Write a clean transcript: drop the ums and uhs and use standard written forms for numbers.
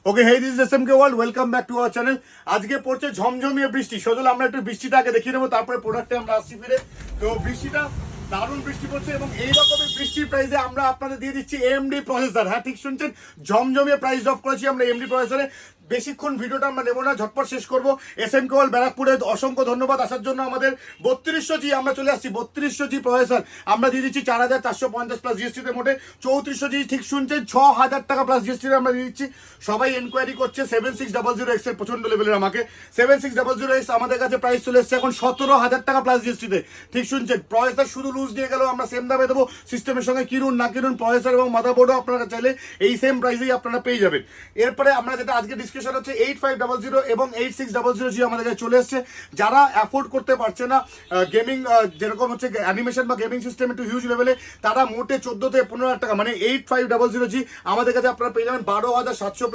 Okay, hey this is এসএমকে world, welcome back to our channel. আজকে পড়ছে ঝমঝমিয়ে বৃষ্টি। সজল আমরা একটু বৃষ্টিটা আগে দেখিয়ে নেবো, তারপরে প্রোডাক্টে আমরা আসছি ফিরে। তো বৃষ্টিটা দারুণ বৃষ্টি পড়ছে এবং এইরকমই বৃষ্টির প্রাইসে আমরা আপনাদের দিয়ে দিচ্ছি এএমডি প্রসেসর। হ্যাঁ, ঠিক শুনছেন, ঝমঝমিয়ে প্রাইস ড্রপ করেছি আমরা এএমডি প্রসেসরে। বেশিক্ষণ ভিডিওটা আমরা নেবো না, ঝটপট শেষ করবো। এসএমকে ওয়ার্ল্ড ব্যারাকপুরে অসংখ্য ধন্যবাদ আসার জন্য। আমাদের 3200G আমরা চলে আসছি, 3200G প্রসেসর আমরা দিয়ে দিচ্ছি 4450 প্লাস জিএসটিতে, মোটে 3400G, ঠিক শুনছেন, 6000 টাকা প্লাস জিএসটিতে আমরা দিয়ে দিচ্ছি। সবাই এনকোয়ারি করছে 7600X এর প্রচন্ড লেভেলের। আমাকে 7600X আমাদের কাছে প্রাইস চলে এসছে এখন 17000 টাকা প্লাস জিএসটিতে। ঠিক শুনছেন, প্রসেসর শুধু লুজ দিয়ে গেলেও আমরা সেম দামে দেবো। সিস্টেমের সঙ্গে কিনুন না কিনুন, প্রসেসর এবং মাদারবোর্ডও আপনারা চাইলে এই সেম প্রাইসেই আপনারা পেয়ে যাবেন। এরপরে আমরা যেটা আজকে ডিসকাশন হচ্ছে 8500 এবং 8600G আমাদের কাছে চলে এসছে। যারা অ্যাফোর্ড করতে পারছে না গেমিং, যেরকম হচ্ছে অ্যানিমেশন বা গেমিং সিস্টেম একটু হিউজ লেভেলে, তারা মোটে 14 থেকে 15,000 টাকা মানে 8500G আমাদের কাছে আপনারা পেয়ে যাবেন 12,700